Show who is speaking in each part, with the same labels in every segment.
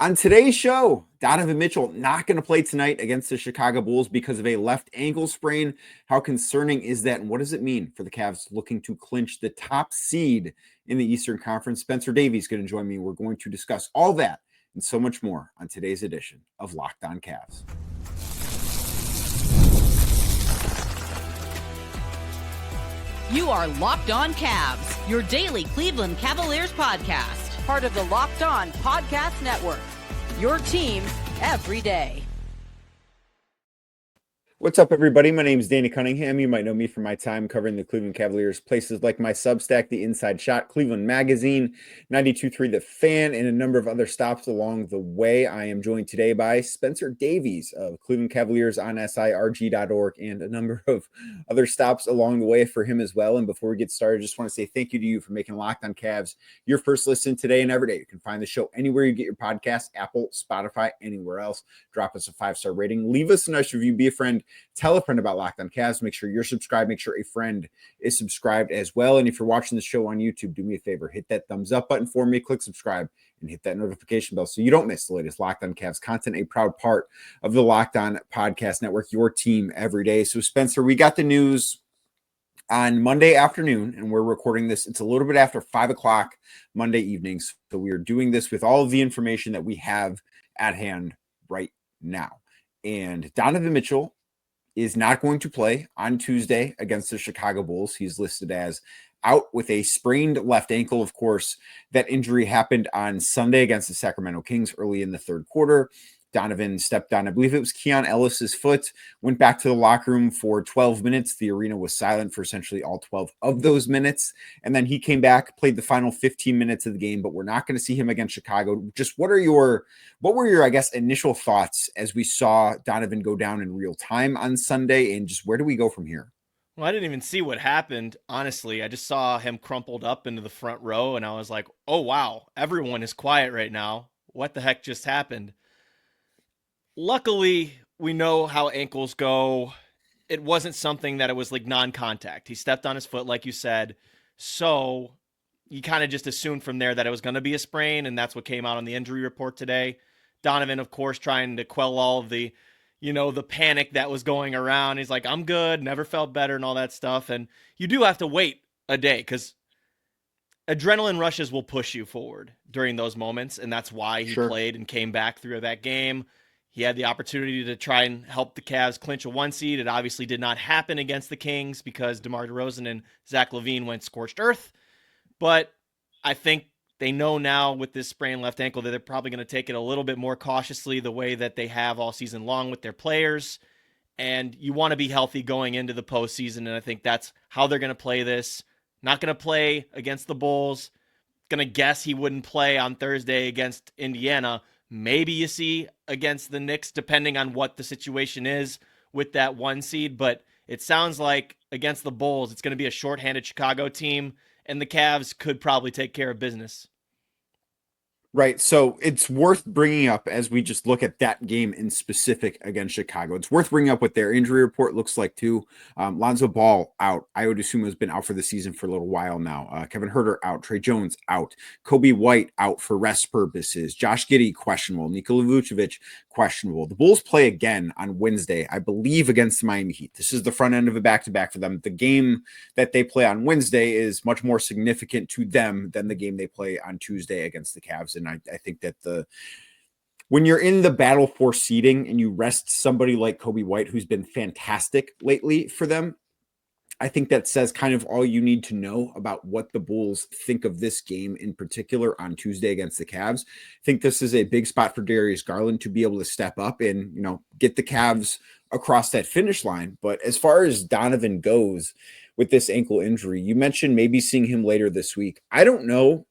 Speaker 1: On today's show, Donovan Mitchell not going to play tonight against the Chicago Bulls because of a left ankle sprain. How concerning is that? And what does it mean for the Cavs looking to clinch the top seed in the Eastern Conference? Spencer Davies is going to join me. We're going to discuss all that and so much more on today's edition of Locked On Cavs.
Speaker 2: You are Locked On Cavs, your daily Cleveland Cavaliers podcast.
Speaker 3: Part of the Locked On Podcast Network, your team every day.
Speaker 1: What's up, everybody? My name is Danny Cunningham. You might know me from my time covering the Cleveland Cavaliers, places like my Substack, The Inside Shot, Cleveland Magazine, 92.3 The Fan, and a number of other stops along the way. I am joined today by Spencer Davies of Cleveland Cavaliers on SIRG.org and a number of other stops along the way for him as well. And before we get started, I just want to say thank you to you for making Locked On Cavs your first listen today and every day. You can find the show anywhere you get your podcast, Apple, Spotify, anywhere else. Drop us a 5-star rating. Leave us a nice review. Be a friend. Tell a friend about Locked On Cavs. Make sure you're subscribed. Make sure a friend is subscribed as well. And if you're watching the show on YouTube, do me a favor. Hit that thumbs up button for me. Click subscribe and hit that notification bell so you don't miss the latest Locked On Cavs content, a proud part of the Locked On Podcast Network, your team every day. So, Spencer, we got the news on Monday afternoon, and we're recording this. It's a little bit after 5 o'clock Monday evenings. So we are doing this with all of the information that we have at hand right now. And Donovan Mitchell is not going to play on Tuesday against the Chicago Bulls. He's listed as out with a sprained left ankle. Of course, that injury happened on Sunday against the Sacramento Kings early in the third quarter. Donovan stepped on, I believe it was Keon Ellis's foot, went back to the locker room for 12 minutes. The arena was silent for essentially all 12 of those minutes. And then he came back, played the final 15 minutes of the game, but we're not going to see him against Chicago. Just what were your, I guess, initial thoughts as we saw Donovan go down in real time on Sunday, and just where do we go from here?
Speaker 4: Well, I didn't even see what happened, honestly. I just saw him crumpled up into the front row, and I was like, oh, wow, everyone is quiet right now. What the heck just happened? Luckily, we know how ankles go. It wasn't something that it was like non-contact. He stepped on his foot, like you said. So you kind of just assumed from there that it was going to be a sprain, and that's what came out on the injury report today. Donovan, of course, trying to quell all of the, the panic that was going around. He's like, I'm good, never felt better, and all that stuff. And you do have to wait a day because adrenaline rushes will push you forward during those moments, and that's why he played and came back through that game. He had the opportunity to try and help the Cavs clinch a 1 seed. It obviously did not happen against the Kings because DeMar DeRozan and Zach LaVine went scorched earth. But I think they know now with this sprained left ankle that they're probably going to take it a little bit more cautiously the way that they have all season long with their players. And you want to be healthy going into the postseason, and I think that's how they're going to play this. Not going to play against the Bulls. Going to guess he wouldn't play on Thursday against Indiana. Maybe you see against the Knicks, depending on what the situation is with that 1 seed. But it sounds like against the Bulls, it's going to be a shorthanded Chicago team, and the Cavs could probably take care of business.
Speaker 1: Right. So it's worth bringing up as we just look at that game in specific against Chicago. It's worth bringing up what their injury report looks like too. Lonzo Ball out. I would assume has been out for the season for a little while now. Kevin Huerter out. Trey Jones out. Kobe White out for rest purposes. Josh Giddey questionable. Nikola Vucevic questionable. The Bulls play again on Wednesday, I believe, against the Miami Heat. This is the front end of a back-to-back for them. The game that they play on Wednesday is much more significant to them than the game they play on Tuesday against the Cavs. And I think that when you're in the battle for seeding and you rest somebody like Kobe White, who's been fantastic lately for them, I think that says kind of all you need to know about what the Bulls think of this game in particular on Tuesday against the Cavs. I think this is a big spot for Darius Garland to be able to step up and, get the Cavs across that finish line. But as far as Donovan goes with this ankle injury, you mentioned maybe seeing him later this week. I don't know.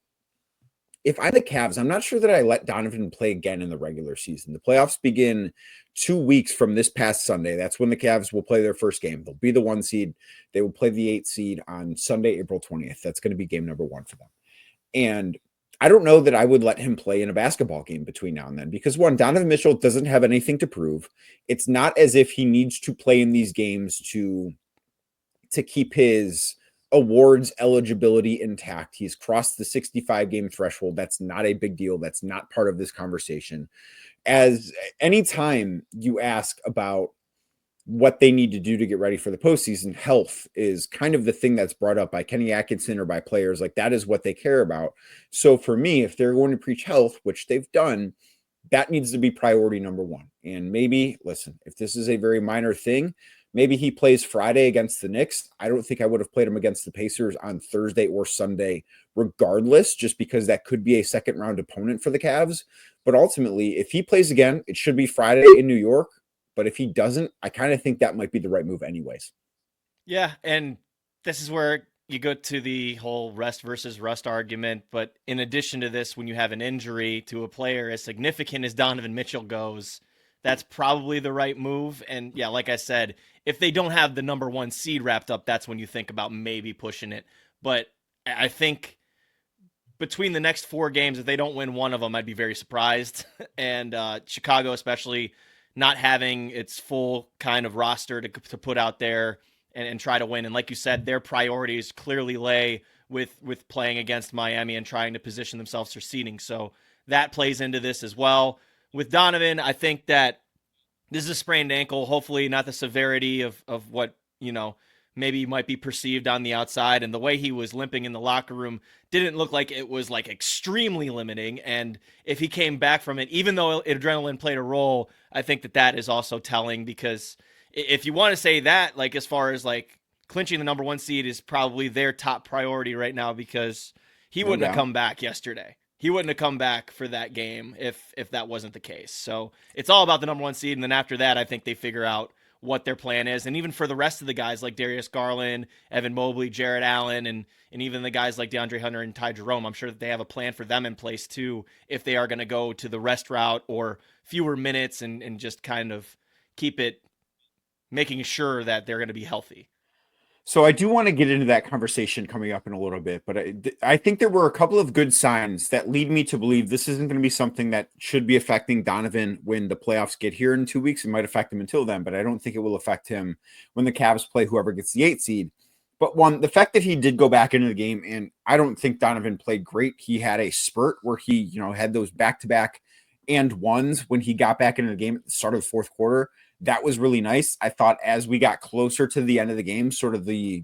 Speaker 1: If I'm the Cavs, I'm not sure that I let Donovan play again in the regular season. The playoffs begin 2 weeks from this past Sunday. That's when the Cavs will play their first game. They'll be the 1 seed. They will play the 8 seed on Sunday, April 20th. That's going to be game number 1 for them. And I don't know that I would let him play in a basketball game between now and then because, one, Donovan Mitchell doesn't have anything to prove. It's not as if he needs to play in these games to keep his awards eligibility intact. He's crossed the 65 game threshold. That's not a big deal. That's not part of this conversation. As anytime you ask about what they need to do to get ready for the postseason, health is kind of the thing that's brought up by Kenny Atkinson or by players. Like, that is what they care about. So for me, if they're going to preach health, which they've done, that needs to be priority number one. And maybe, listen, if this is a very minor thing, maybe he plays Friday against the Knicks. I don't think I would have played him against the Pacers on Thursday or Sunday regardless, just because that could be a second round opponent for the Cavs. But ultimately, if he plays again, it should be Friday in New York. But if he doesn't, I kind of think that might be the right move anyways.
Speaker 4: Yeah, and this is where you go to the whole rest versus rust argument. But in addition to this, when you have an injury to a player as significant as Donovan Mitchell goes, that's probably the right move. And yeah, like I said, if they don't have the number 1 seed wrapped up, that's when you think about maybe pushing it. But I think between the next 4 games, if they don't win one of them, I'd be very surprised. And Chicago, especially, not having its full kind of roster to put out there and try to win. And like you said, their priorities clearly lay with playing against Miami and trying to position themselves for seeding. So that plays into this as well. With Donovan, I think that this is a sprained ankle, hopefully not the severity of what, maybe might be perceived on the outside. And the way he was limping in the locker room didn't look like it was like extremely limiting. And if he came back from it, even though adrenaline played a role, I think that is also telling, because if you want to say that, like, as far as like clinching the number 1 seed is probably their top priority right now, because he wouldn't have come back yesterday. He wouldn't have come back for that game if that wasn't the case. So it's all about the number 1 seed. And then after that, I think they figure out what their plan is. And even for the rest of the guys like Darius Garland, Evan Mobley, Jarrett Allen, and even the guys like DeAndre Hunter and Ty Jerome, I'm sure that they have a plan for them in place too, if they are going to go to the rest route or fewer minutes and just kind of keep it, making sure that they're going to be healthy.
Speaker 1: So I do want to get into that conversation coming up in a little bit, but I think there were a couple of good signs that lead me to believe this isn't going to be something that should be affecting Donovan when the playoffs get here in 2 weeks. It might affect him until then, but I don't think it will affect him when the Cavs play whoever gets the 8 seed. But one, the fact that he did go back into the game, and I don't think Donovan played great. He had a spurt where he, had those back-to-back and ones when he got back into the game at the start of the fourth quarter. That was really nice. I thought as we got closer to the end of the game, sort of the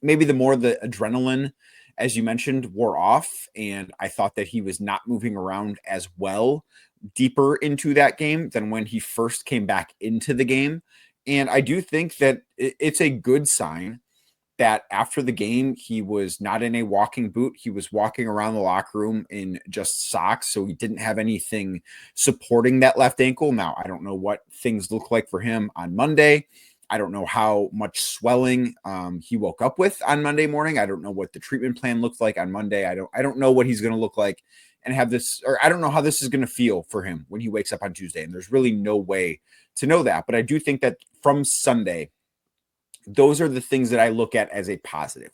Speaker 1: adrenaline, as you mentioned, wore off. And I thought that he was not moving around as well deeper into that game than when he first came back into the game. And I do think that it's a good sign that after the game, he was not in a walking boot. He was walking around the locker room in just socks. So he didn't have anything supporting that left ankle. Now, I don't know what things look like for him on Monday. I don't know how much swelling he woke up with on Monday morning. I don't know what the treatment plan looks like on Monday. I don't know what he's going to look like and have this, or I don't know how this is going to feel for him when he wakes up on Tuesday. And there's really no way to know that. But I do think that from Sunday, those are the things that I look at as a positive.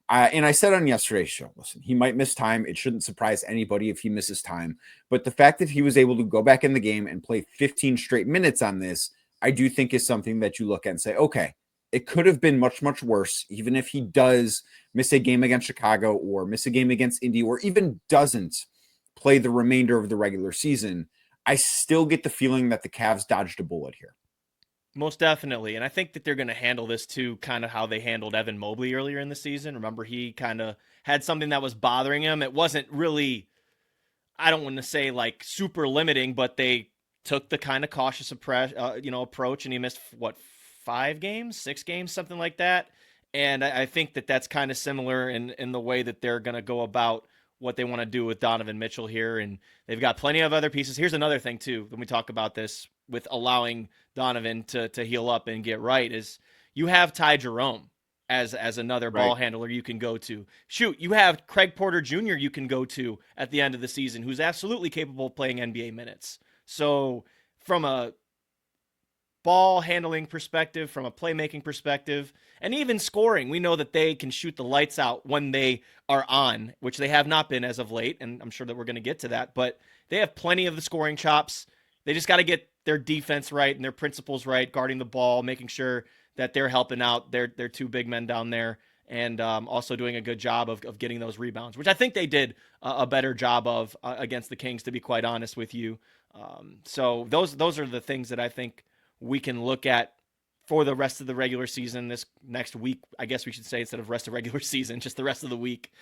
Speaker 1: And I said on yesterday's show, listen, he might miss time. It shouldn't surprise anybody if he misses time. But the fact that he was able to go back in the game and play 15 straight minutes on this, I do think is something that you look at and say, okay, it could have been much, much worse. Even if he does miss a game against Chicago or miss a game against Indy, or even doesn't play the remainder of the regular season, I still get the feeling that the Cavs dodged a bullet here.
Speaker 4: Most definitely. And I think that they're going to handle this too, kind of how they handled Evan Mobley earlier in the season. Remember, he kind of had something that was bothering him. It wasn't really, I don't want to say like super limiting, but they took the kind of cautious approach, and he missed 6 games, something like that. And I think that that's kind of similar in the way that they're going to go about what they want to do with Donovan Mitchell here. And they've got plenty of other pieces. Here's another thing too, when we talk about this with allowing Donovan to heal up and get right, is you have Ty Jerome as another ball handler you can go to. Shoot, you have Craig Porter Jr. you can go to at the end of the season, who's absolutely capable of playing NBA minutes. So from a ball handling perspective, from a playmaking perspective, and even scoring, we know that they can shoot the lights out when they are on, which they have not been as of late, and I'm sure that we're going to get to that, but they have plenty of the scoring chops. They just got to get their defense right and their principles right, guarding the ball, making sure that they're helping out their 2 big men down there. and also doing a good job of getting those rebounds, which I think they did a better job of against the Kings, to be quite honest with you. So those are the things that I think we can look at for the rest of the regular season this next week. I guess we should say, instead of rest of regular season, just the rest of the week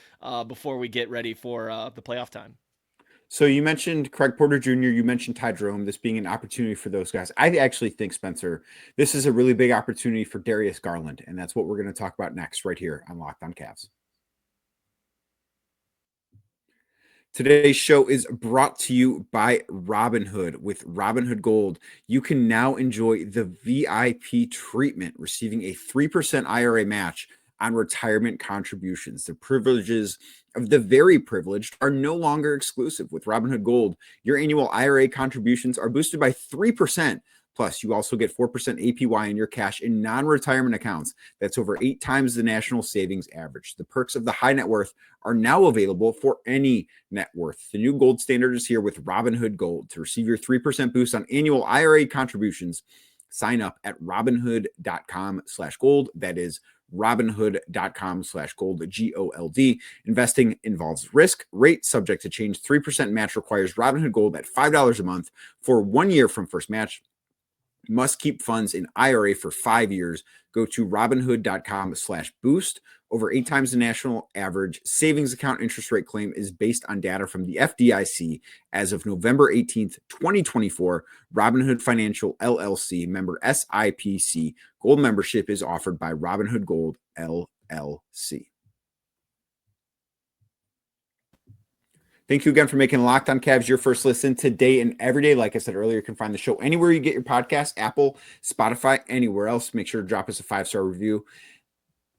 Speaker 4: before we get ready for the playoff time.
Speaker 1: So you mentioned Craig Porter Jr., you mentioned Ty Jerome, this being an opportunity for those guys. I actually think, Spencer, this is a really big opportunity for Darius Garland, and that's what we're going to talk about next right here on Locked On Cavs. Today's show is brought to you by Robinhood. With Robinhood Gold, you can now enjoy the VIP treatment, receiving a 3% IRA match on retirement contributions. The privileges of the very privileged are no longer exclusive. With Robinhood Gold, your annual IRA contributions are boosted by 3%. Plus, you also get 4% APY in your cash in non-retirement accounts. That's over 8 times the national savings average. The perks of the high net worth are now available for any net worth. The new gold standard is here with Robinhood Gold. To receive your 3% boost on annual IRA contributions, sign up at robinhood.com/gold. That is robinhood.com/gold, GOLD. Investing involves risk. Rate subject to change. 3% match requires Robinhood Gold at $5 a month for 1 year from first match. Must keep funds in IRA for 5 years. Go to robinhood.com/boost. Over 8 times the national average. Savings account interest rate claim is based on data from the FDIC as of November 18th, 2024. Robinhood Financial LLC, member SIPC. Gold membership is offered by Robinhood Gold LLC. Thank you again for making Locked On Cavs your first listen today and every day. Like I said earlier, you can find the show anywhere you get your podcast, Apple, Spotify, anywhere else. Make sure to drop us a 5-star review.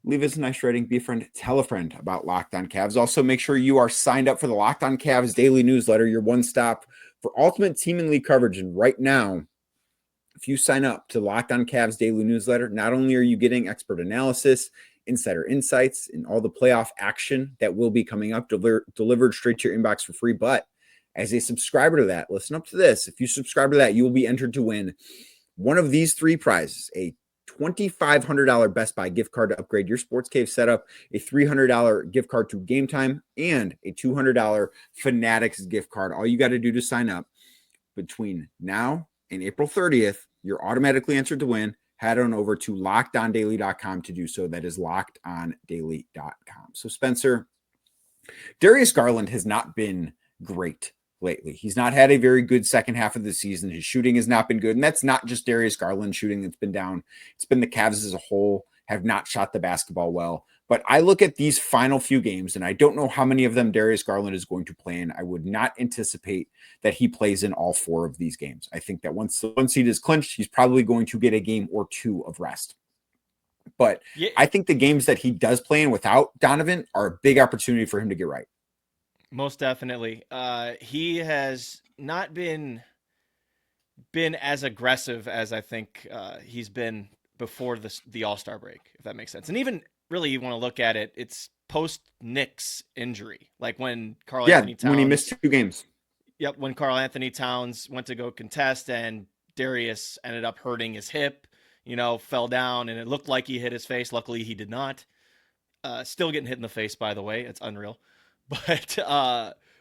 Speaker 1: Leave us a nice rating. Be a friend. Tell a friend about Locked On Cavs. Also, make sure you are signed up for the Locked On Cavs daily newsletter, your one stop for ultimate team and league coverage. And right now, if you sign up to Locked On Cavs daily newsletter, not only are you getting expert analysis, insider insights, and all the playoff action that will be coming up delivered straight to your inbox for free, but as a subscriber to that, listen up to this. If you subscribe to that, you will be entered to win one of these 3 prizes: a $2,500 Best Buy gift card to upgrade your Sports Cave setup, a $300 gift card to Game Time, and a $200 Fanatics gift card. All you got to do to sign up between now and April 30th, you're automatically entered to win. Head on over to lockedondaily.com to do so. That is lockedondaily.com. So, Spencer, Darius Garland has not been great lately. He's not had a very good second half of the season. His shooting has not been good. And that's not just Darius Garland shooting that's been down. It's been the Cavs as a whole have not shot the basketball well. But I look at these final few games, and I don't know how many of them Darius Garland is going to play in. I would not anticipate that he plays in all 4 of these games. I think that once the 1 seed is clinched, he's probably going to get a game or 2 of rest. But yeah, I think the games that he does play in without Donovan are a big opportunity for him to get right.
Speaker 4: Most definitely. He has not been as aggressive as I think he's been before the All-Star break, if that makes sense. And even really, you want to look at it, it's post-Knicks injury. Like when Anthony Towns...
Speaker 1: when he missed 2 games.
Speaker 4: Yep, when Karl Anthony Towns went to go contest and Darius ended up hurting his hip, fell down, and it looked like he hit his face. Luckily, he did not. Still getting hit in the face, by the way. It's unreal. But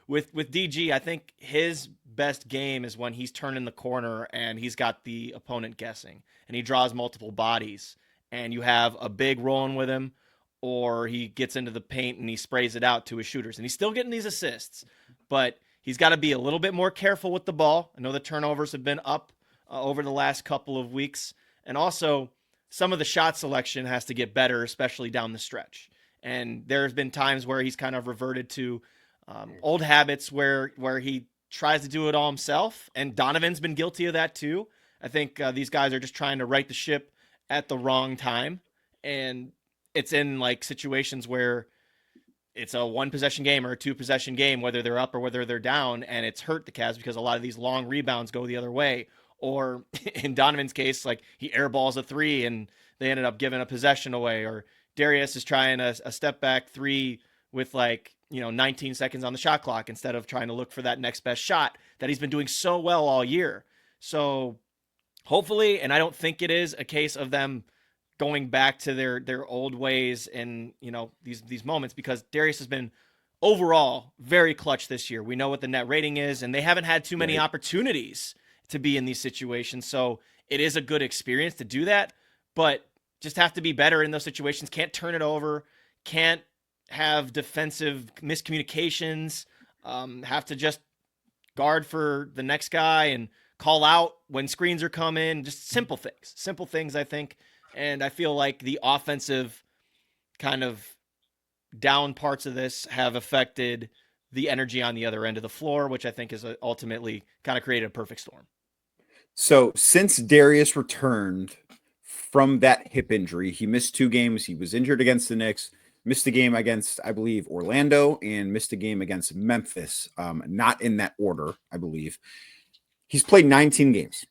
Speaker 4: with DG, I think his best game is when he's turning the corner and he's got the opponent guessing and he draws multiple bodies and you have a big rolling with him, or he gets into the paint and he sprays it out to his shooters. And he's still getting these assists, but he's got to be a little bit more careful with the ball. I know the turnovers have been up over the last couple of weeks. And also some of the shot selection has to get better, especially down the stretch. And there's been times where he's kind of reverted to old habits where he tries to do it all himself. And Donovan's been guilty of that too. I think these guys are just trying to right the ship at the wrong time. And it's in like situations where it's a 1-possession game or a 2-possession game, whether they're up or whether they're down. And it's hurt the Cavs because a lot of these long rebounds go the other way. Or in Donovan's case, like he airballs a 3 and they ended up giving a possession away. Or Darius is trying a step back 3 with 19 seconds on the shot clock instead of trying to look for that next best shot that he's been doing so well all year. So hopefully, and I don't think it is a case of them going back to their old ways and, these moments, because Darius has been overall very clutch this year. We know what the net rating is, and they haven't had too many opportunities to be in these situations. So it is a good experience to do that, but just have to be better in those situations. Can't turn it over, can't have defensive miscommunications, have to just guard for the next guy and call out when screens are coming. Just simple things, I think. And I feel like the offensive kind of down parts of this have affected the energy on the other end of the floor, which I think is ultimately kind of created a perfect storm.
Speaker 1: So since Darius returned from that hip injury, he missed 2 games. He was injured against the Knicks, missed a game against, I believe, Orlando, and missed a game against Memphis. Not in that order, I believe. He's played 19 games.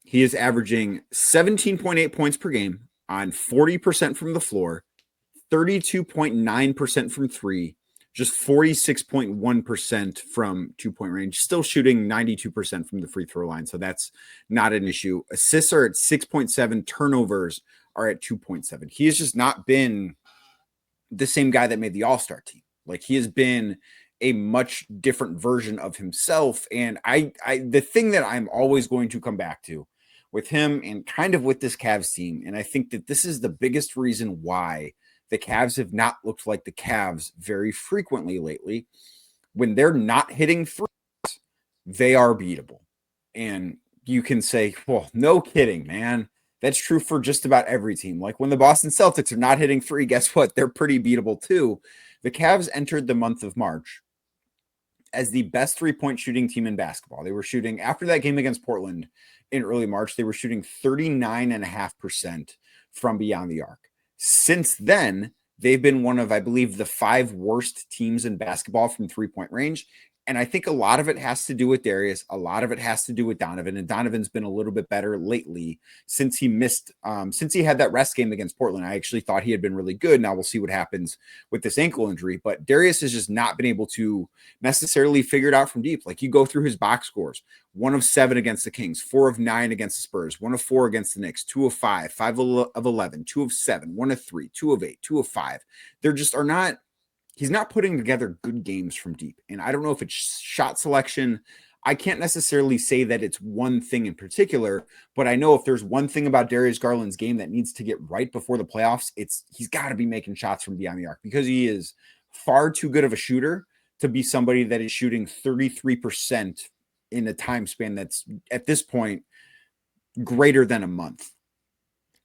Speaker 1: He is averaging 17.8 points per game on 40% from the floor, 32.9% from 3, just 46.1% from 2-point range, still shooting 92% from the free throw line. So that's not an issue. Assists are at 6.7, turnovers are at 2.7. He has just not been the same guy that made the All-Star team. Like, he has been a much different version of himself. And the thing that I'm always going to come back to with him and kind of with this Cavs team, and I think that this is the biggest reason why the Cavs have not looked like the Cavs very frequently lately. When they're not hitting threes, they are beatable. And you can say, well, no kidding, man. That's true for just about every team. Like, when the Boston Celtics are not hitting 3, guess what? They're pretty beatable too. The Cavs entered the month of March as the best 3-point shooting team in basketball. They were shooting, after that game against Portland in early March, they were shooting 39.5% from beyond the arc. Since then, they've been one of, I believe, the 5 worst teams in basketball from 3-point range. And I think a lot of it has to do with Darius. A lot of it has to do with Donovan. And Donovan's been a little bit better lately since he missed, since he had that rest game against Portland. I actually thought he had been really good. Now we'll see what happens with this ankle injury. But Darius has just not been able to necessarily figure it out from deep. Like, you go through his box scores: 1 of 7 against the Kings, 4 of 9 against the Spurs, 1 of 4 against the Knicks, 2 of 5, 5 of 11, 2 of 7, 1 of 3, 2 of 8, 2 of 5. There just are not. He's not putting together good games from deep. And I don't know if it's shot selection. I can't necessarily say that it's one thing in particular, but I know if there's one thing about Darius Garland's game that needs to get right before the playoffs, he's got to be making shots from beyond the arc, because he is far too good of a shooter to be somebody that is shooting 33% in a time span that's, at this point, greater than a month.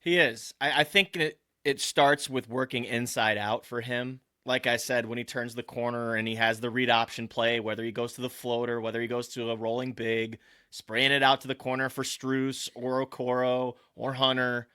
Speaker 4: He is. I think it starts with working inside out for him. Like I said, when he turns the corner and he has the read option play, whether he goes to the floater, whether he goes to a rolling big, spraying it out to the corner for Strus or Okoro or Hunter,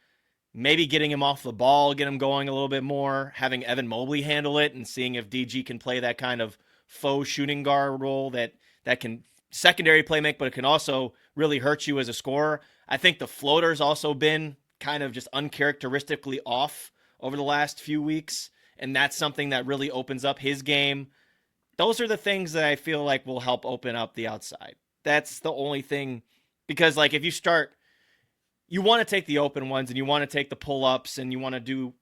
Speaker 4: maybe getting him off the ball, get him going a little bit more, having Evan Mobley handle it and seeing if DG can play that kind of faux shooting guard role that can secondary play make, but it can also really hurt you as a scorer. I think the floater's also been kind of just uncharacteristically off over the last few weeks. And that's something that really opens up his game. Those are the things that I feel like will help open up the outside. That's the only thing, because like, if you want to take the open ones and you want to take the pull-ups and you want to do,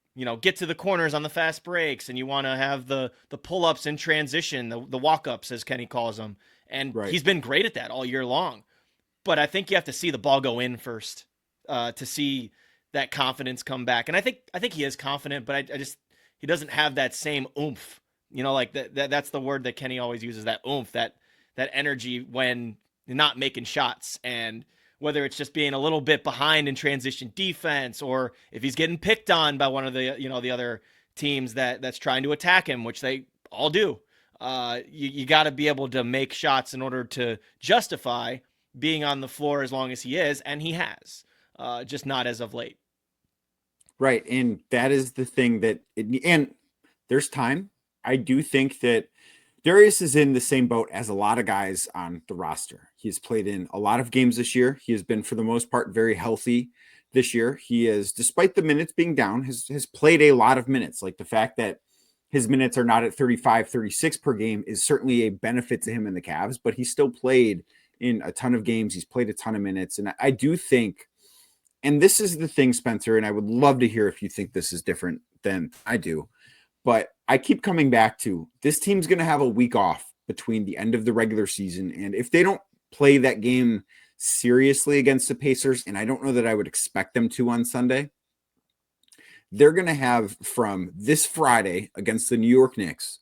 Speaker 4: get to the corners on the fast breaks, and you want to have the pull-ups in transition, the walk-ups, as Kenny calls them. And He's been great at that all year long. But I think you have to see the ball go in first to see that confidence come back. And I think he is confident, but he doesn't have that same oomph, like that's the word that Kenny always uses, that oomph, that energy when you're not making shots. And whether it's just being a little bit behind in transition defense, or if he's getting picked on by one of the, the other teams that's trying to attack him, which they all do. You got to be able to make shots in order to justify being on the floor as long as he is. And he has, just not as of late.
Speaker 1: Right. And that is the thing and there's time. I do think that Darius is in the same boat as a lot of guys on the roster. He's played in a lot of games this year. He has been, for the most part, very healthy this year. He is, despite the minutes being down, has played a lot of minutes. Like, the fact that his minutes are not at 35, 36 per game is certainly a benefit to him in the Cavs, but he still played in a ton of games. He's played a ton of minutes. And I do think And this is the thing, Spencer, and I would love to hear if you think this is different than I do. But I keep coming back to this team's going to have a week off between the end of the regular season. And if they don't play that game seriously against the Pacers, and I don't know that I would expect them to on Sunday, they're going to have from this Friday against the New York Knicks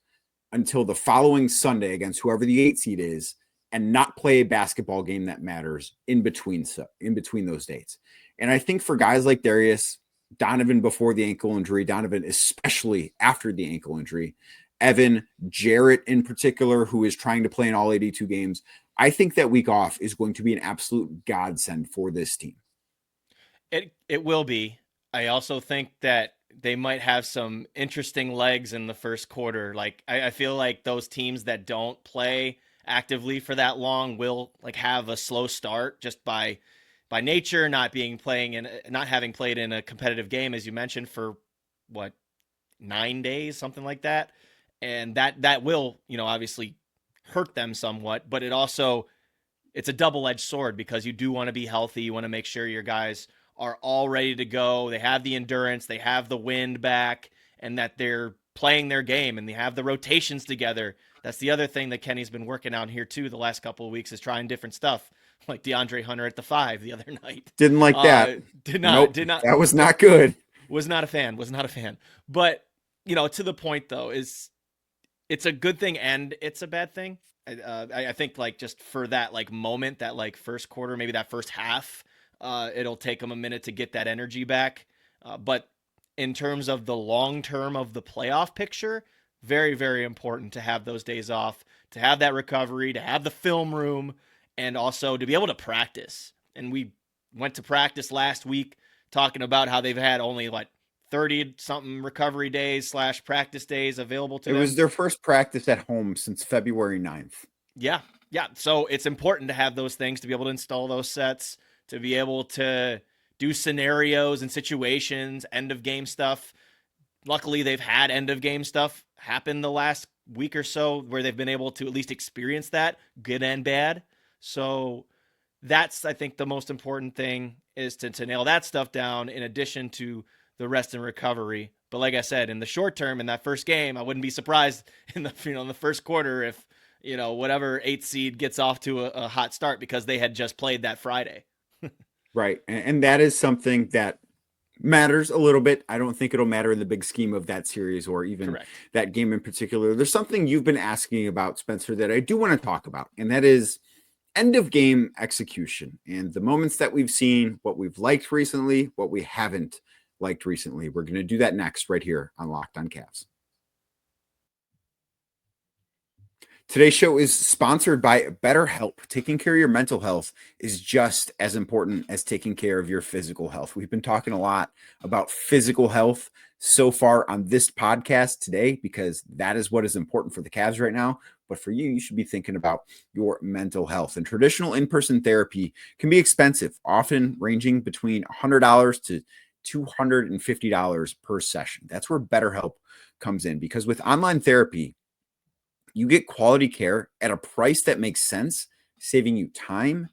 Speaker 1: until the following Sunday against whoever the 8 seed is, and not play a basketball game that matters in between those dates. And I think for guys like Darius, Donovan before the ankle injury, Donovan especially after the ankle injury, Evan, Jarrett in particular, who is trying to play in all 82 games, I think that week off is going to be an absolute godsend for this team.
Speaker 4: It will be. I also think that they might have some interesting legs in the first quarter. Like I feel like those teams that don't play actively for that long will like have a slow start just by nature, not having played in a competitive game, as you mentioned, for 9 days, something like that. And that will, obviously hurt them somewhat, but it's a double-edged sword because you do want to be healthy. You want to make sure your guys are all ready to go. They have the endurance, they have the wind back, and that they're playing their game and they have the rotations together. That's the other thing that Kenny's been working on here too the last couple of weeks, is trying different stuff, like DeAndre Hunter at the 5 the other night.
Speaker 1: Didn't like that.
Speaker 4: Did not.
Speaker 1: That was not good.
Speaker 4: Was not a fan. But, to the point though, is it's a good thing and it's a bad thing. I think like just for that like moment, that like first quarter, maybe that first half, it'll take them a minute to get that energy back. But in terms of the long term of the playoff picture, very, very important to have those days off, to have that recovery, to have the film room, and also to be able to practice. And we went to practice last week talking about how they've had only 30 something recovery days / practice days available to them.
Speaker 1: It was their first practice at home since February 9th.
Speaker 4: Yeah. So it's important to have those things, to be able to install those sets, to be able to do scenarios and situations, end of game stuff. Luckily, they've had end of game stuff happen the last week or so where they've been able to at least experience that, good and bad. So that's, I think, the most important thing, is to nail that stuff down in addition to the rest and recovery. But like I said, in the short term, in that first game, I wouldn't be surprised in the first quarter if, whatever 8 seed gets off to a hot start because they had just played that Friday.
Speaker 1: Right. And that is something that matters a little bit. I don't think it'll matter in the big scheme of that series or even
Speaker 4: Correct.
Speaker 1: that game in particular. There's something you've been asking about, Spencer, that I do want to talk about, and that is end of game execution and the moments that we've seen, what we've liked recently, what we haven't liked recently. We're going to do that next right here on Locked on Cavs. Today's show is sponsored by BetterHelp. Taking care of your mental health is just as important as taking care of your physical health. We've been talking a lot about physical health so far on this podcast today because that is what is important for the Cavs right now. But for you, you should be thinking about your mental health. And traditional in-person therapy can be expensive, often ranging between $100 to $250 per session. That's where BetterHelp comes in, because with online therapy, you get quality care at a price that makes sense, saving you time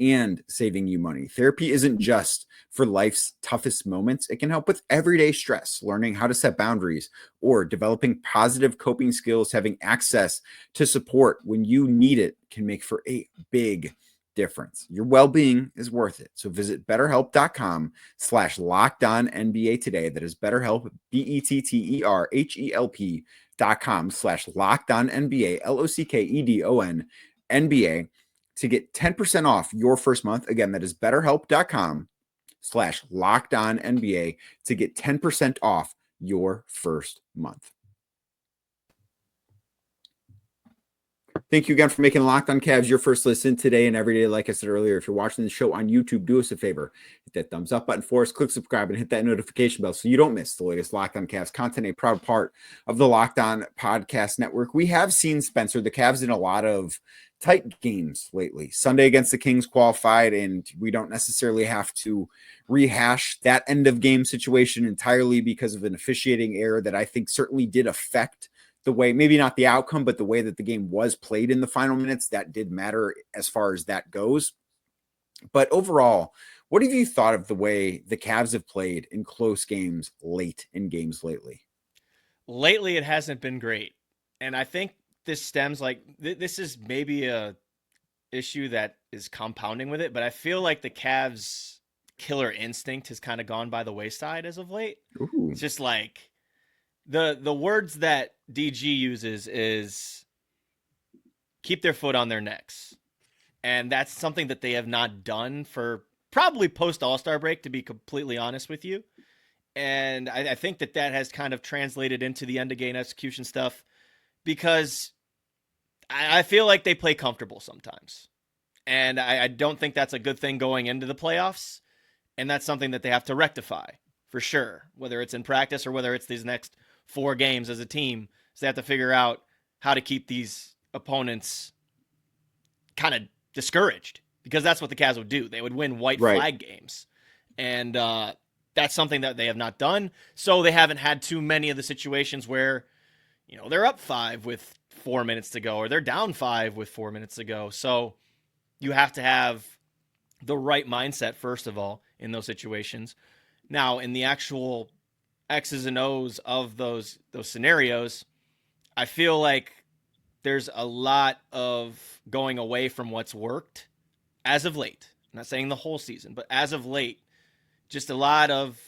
Speaker 1: and saving you money. Therapy isn't just for life's toughest moments. It can help with everyday stress, learning how to set boundaries, or developing positive coping skills. Having access to support when you need it can make for a big difference. Your well-being is worth it. So visit betterhelp.com/lockedonnba today. That is BetterHelp, BetterHelp.com/lockedonnba, LOCKEDON to get 10% off your first month. Again, that is BetterHelp.com/lockedonnba to get 10% off your first month. Thank you again for making Locked on Cavs your first listen today and every day. Like I said earlier, if you're watching the show on YouTube, do us a favor. Hit that thumbs up button for us, click subscribe, and hit that notification bell so you don't miss the latest Locked on Cavs content, a proud part of the Locked on Podcast Network. We have seen, Spencer, the Cavs in a lot of tight games lately. Sunday against the Kings qualified, and we don't necessarily have to rehash that end of game situation entirely because of an officiating error that I think certainly did affect the way, maybe not the outcome, but the way that the game was played in the final minutes. That did matter as far as that goes. But overall, What have you thought of the way the Cavs have played in close games late in games lately?
Speaker 4: Lately, it hasn't been great. And I think this stems like this is maybe a issue that is compounding with it, but I feel like the Cavs killer instinct has kind of gone by the wayside as of late.
Speaker 1: Ooh.
Speaker 4: It's just like the words that DG uses is keep their foot on their necks. And that's something that they have not done for probably post All-Star break, to be completely honest with you. And I think that has kind of translated into the end of game execution stuff, because I feel like they play comfortable sometimes. And I don't think that's a good thing going into the playoffs. And that's something that they have to rectify for sure, whether it's in practice or whether it's these next 4 games as a team. So they have to figure out how to keep these opponents kind of discouraged, because that's what the Cavs would do. They would win white flag games. And that's something that they have not done. So they haven't had too many of the situations where, they're up 5 with 4 minutes to go, or they're down 5 with 4 minutes to go. So you have to have the right mindset, first of all, in those situations. Now, in the actual X's and O's of those scenarios, I feel like there's a lot of going away from what's worked as of late. I'm not saying the whole season, but as of late, just a lot of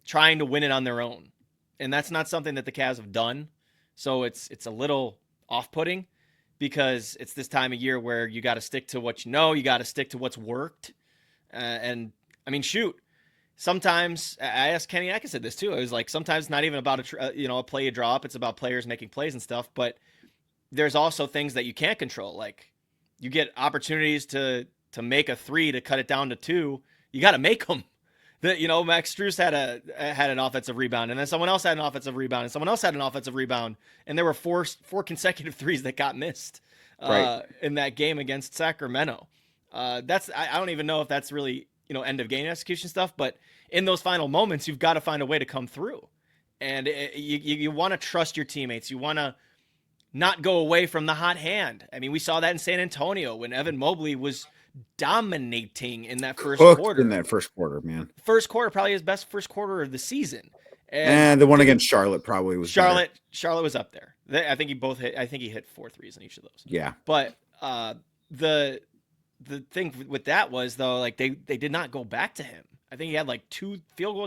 Speaker 4: trying to win it on their own. And that's not something that the Cavs have done. So it's a little off-putting, because it's this time of year where you got to stick to what you know. You got to stick to what's worked. And I mean, shoot, sometimes I asked Kenny, I said this too. It was like, sometimes it's not even about a play you draw up. It's about players making plays and stuff. But there's also things that you can't control. Like, you get opportunities to make a 3 to cut it down to 2. You got to make them. Max Strus had an offensive rebound, and then someone else had an offensive rebound, and someone else had an offensive rebound, and there were four consecutive threes that got missed in that game against Sacramento. I don't even know if that's really end of game execution stuff, but in those final moments, you've got to find a way to come through, and you want to trust your teammates. You want to not go away from the hot hand. I mean, we saw that in San Antonio when Evan Mobley was dominating in that first quarter.
Speaker 1: In that first quarter, man.
Speaker 4: First quarter, probably his best first quarter of the season.
Speaker 1: And the one against Charlotte probably was
Speaker 4: Charlotte was up there. I think he hit 4 threes in each of those.
Speaker 1: Yeah.
Speaker 4: But the thing with that was, though, like they did not go back to him. I think he had like 3 field goal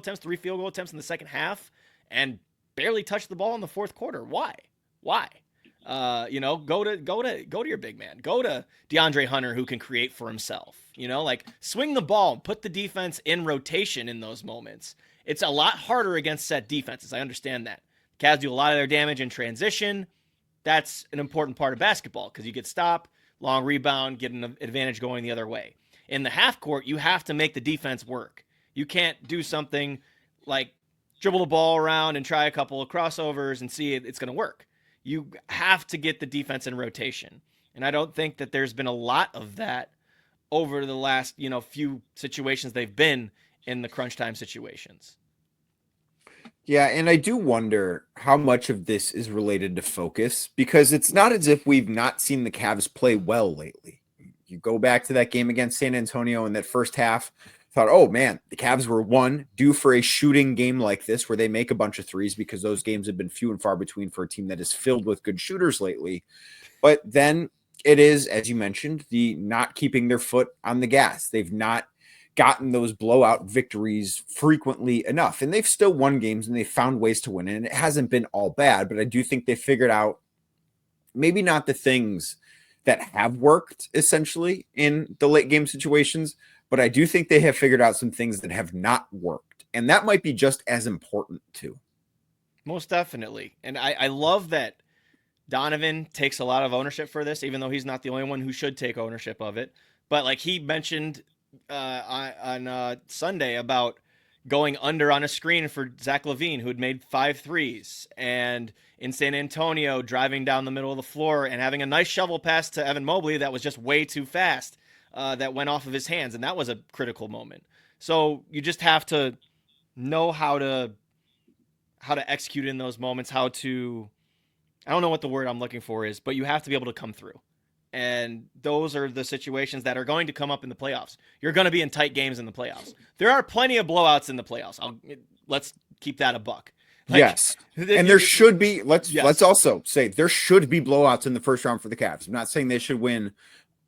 Speaker 4: attempts in the second half, and barely touched the ball in the fourth quarter. Why? Go to your big man. Go to DeAndre Hunter, who can create for himself. Swing the ball, put the defense in rotation in those moments. It's a lot harder against set defenses. I understand that. Cavs do a lot of their damage in transition. That's an important part of basketball, because you get stop, long rebound, get an advantage going the other way. In the half court, you have to make the defense work. You can't do something like dribble the ball around and try a couple of crossovers and see it's going to work. You have to get the defense in rotation. And I don't think that there's been a lot of that over the last, few situations they've been in the crunch time situations.
Speaker 1: Yeah, and I do wonder how much of this is related to focus, because it's not as if we've not seen the Cavs play well lately. You go back to that game against San Antonio in that first half, thought, oh man, the Cavs were due for a shooting game like this where they make a bunch of threes, because those games have been few and far between for a team that is filled with good shooters lately. But then it is, as you mentioned, the not keeping their foot on the gas. They've not gotten those blowout victories frequently enough, and they've still won games and they've found ways to win, and it hasn't been all bad. But I do think they figured out maybe not the things that have worked essentially in the late game situations, but I do think they have figured out some things that have not worked. And that might be just as important too.
Speaker 4: Most definitely. And I love that Donovan takes a lot of ownership for this, even though he's not the only one who should take ownership of it. But like he mentioned on Sunday about going under on a screen for Zach LaVine, who had made 5 threes, and in San Antonio, driving down the middle of the floor and having a nice shovel pass to Evan Mobley that was just way too fast. That went off of his hands, and that was a critical moment. So you just have to know how to execute in those moments, I don't know what the word I'm looking for is, but you have to be able to come through. And those are the situations that are going to come up in the playoffs. You're going to be in tight games in the playoffs. There are plenty of blowouts in the playoffs. Let's keep that a buck.
Speaker 1: Yes. And there should be, let's also say there should be blowouts in the first round for the Cavs. I'm not saying they should win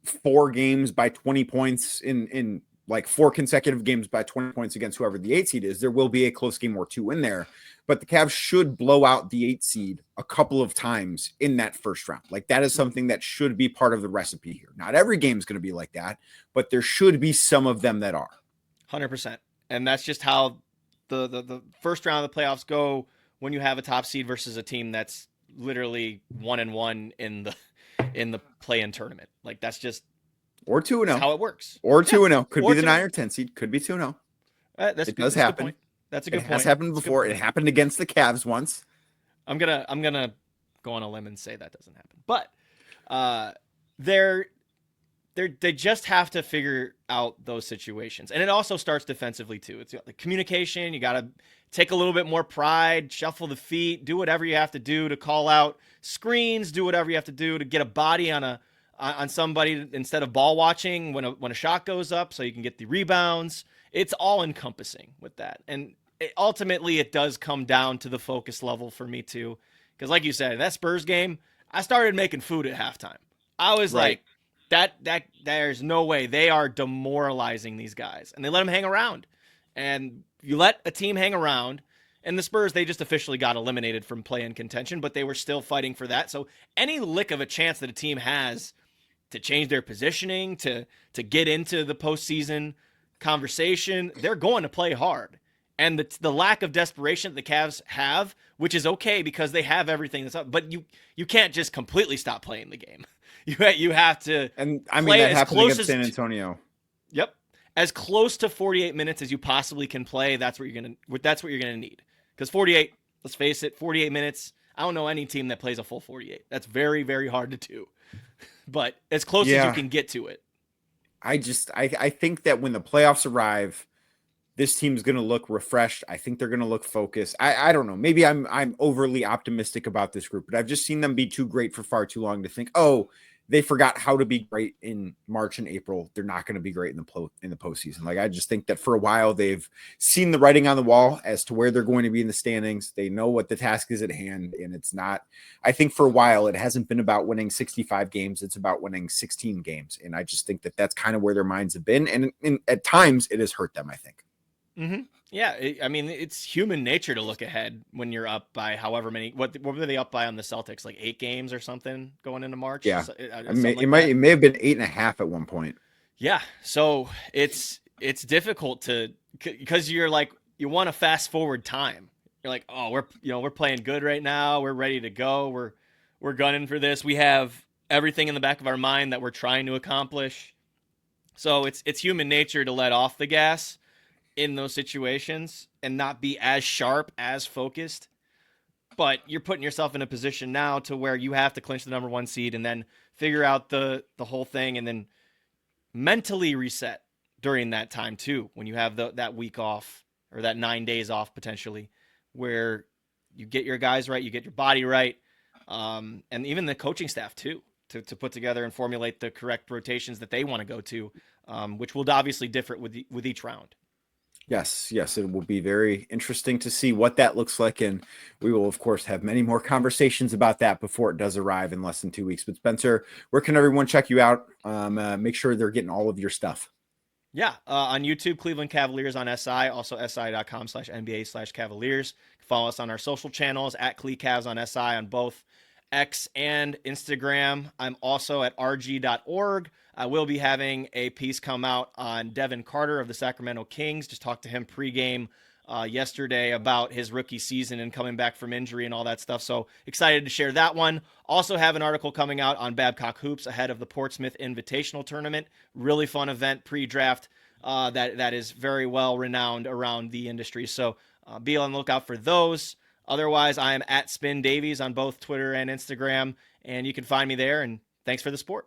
Speaker 1: 4 games by 20 points in like 4 consecutive games by 20 points against whoever the 8 seed is. There will be a close game or 2 in there, but the Cavs should blow out the 8 seed a couple of times in that first round. Like that is something that should be part of the recipe here. Not every game is going to be like that, but there should be some of them that are
Speaker 4: 100%. And that's just how the first round of the playoffs go when you have a top seed versus a team that's literally 1-1 in the play-in tournament. Like that's just
Speaker 1: or 2-0
Speaker 4: how it works.
Speaker 1: Or 2-0 could be the 9 or 10 seed, could be 2-0. It does happen.
Speaker 4: That's a good point.
Speaker 1: It has happened before. It happened against the Cavs once.
Speaker 4: I'm gonna go on a limb and say that doesn't happen. But they just have to figure out those situations. And it also starts defensively too. It's the communication. You got to take a little bit more pride, shuffle the feet, do whatever you have to do to call out screens, do whatever you have to do to get a body on somebody instead of ball watching when a shot goes up so you can get the rebounds. It's all encompassing with that. And ultimately it does come down to the focus level for me too. Because like you said, that Spurs game, I started making food at halftime. I was like, that there's no way. They are demoralizing these guys. And they let them hang around. And you let a team hang around, and the Spurs, they just officially got eliminated from play-in contention, but they were still fighting for that. So any lick of a chance that a team has to change their positioning, to get into the postseason conversation, they're going to play hard. And the lack of desperation that the Cavs have, which is okay because they have everything that's up, but you can't just completely stop playing the game. You have to.
Speaker 1: And I mean, that happened against San Antonio.
Speaker 4: Yep. As close to 48 minutes as you possibly can play, that's what you're gonna need. Because 48, let's face it, 48 minutes. I don't know any team that plays a full 48. That's very, very hard to do. But as close as you can get to it.
Speaker 1: I think that when the playoffs arrive, this team's going to look refreshed. I think they're going to look focused. I don't know. Maybe I'm overly optimistic about this group, but I've just seen them be too great for far too long to think, oh, they forgot how to be great in March and April. They're not going to be great in the postseason. Like, I just think that for a while they've seen the writing on the wall as to where they're going to be in the standings. They know what the task is at hand, and it's not. I think for a while it hasn't been about winning 65 games. It's about winning 16 games, and I just think that that's kind of where their minds have been, and at times it has hurt them, I think.
Speaker 4: Mm-hmm. Yeah, I mean, it's human nature to look ahead when you're up by however many. What were they up by on the Celtics? Like 8 games or something going into March.
Speaker 1: Yeah, it may have been 8.5 at one point.
Speaker 4: Yeah, so it's difficult because you're like, you want to fast forward time. You're like, oh, we're playing good right now. We're ready to go. We're gunning for this. We have everything in the back of our mind that we're trying to accomplish. So it's human nature to let off the gas in those situations and not be as sharp, as focused. But you're putting yourself in a position now to where you have to clinch the number 1 seed and then figure out the whole thing and then mentally reset during that time too, when you have that week off or that 9 days off potentially, where you get your guys right, you get your body right, and even the coaching staff too, to put together and formulate the correct rotations that they want to go to, which will obviously differ with each round.
Speaker 1: Yes, it will be very interesting to see what that looks like, and we will, of course, have many more conversations about that before it does arrive in less than 2 weeks. But Spencer, where can everyone check you out? Make sure they're getting all of your stuff.
Speaker 4: Yeah, on YouTube, Cleveland Cavaliers on SI, also si.com/NBA/Cavaliers. Follow us on our social channels at CleCavs on SI on both X and Instagram. I'm also at rg.org. I will be having a piece come out on Devin Carter of the Sacramento Kings. Just talked to him pregame yesterday about his rookie season and coming back from injury and all that stuff. So excited to share that one. Also have an article coming out on Babcock Hoops ahead of the Portsmouth Invitational Tournament. Really fun event pre-draft that is very well renowned around the industry. So be on the lookout for those. Otherwise, I am at Spin Davies on both Twitter and Instagram, and you can find me there. And thanks for the support.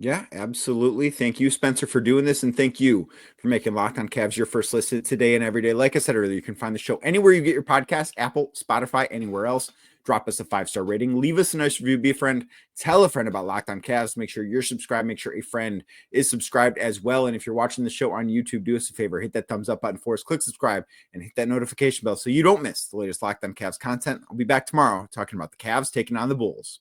Speaker 1: Yeah, absolutely. Thank you, Spencer, for doing this. And thank you for making Locked On Cavs your first listen today and every day. Like I said earlier, you can find the show anywhere you get your podcast, Apple, Spotify, anywhere else. Drop us a 5-star rating. Leave us a nice review. Be a friend. Tell a friend about Locked On Cavs. Make sure you're subscribed. Make sure a friend is subscribed as well. And if you're watching the show on YouTube, do us a favor. Hit that thumbs up button for us. Click subscribe and hit that notification bell so you don't miss the latest Locked On Cavs content. I'll be back tomorrow talking about the Cavs taking on the Bulls.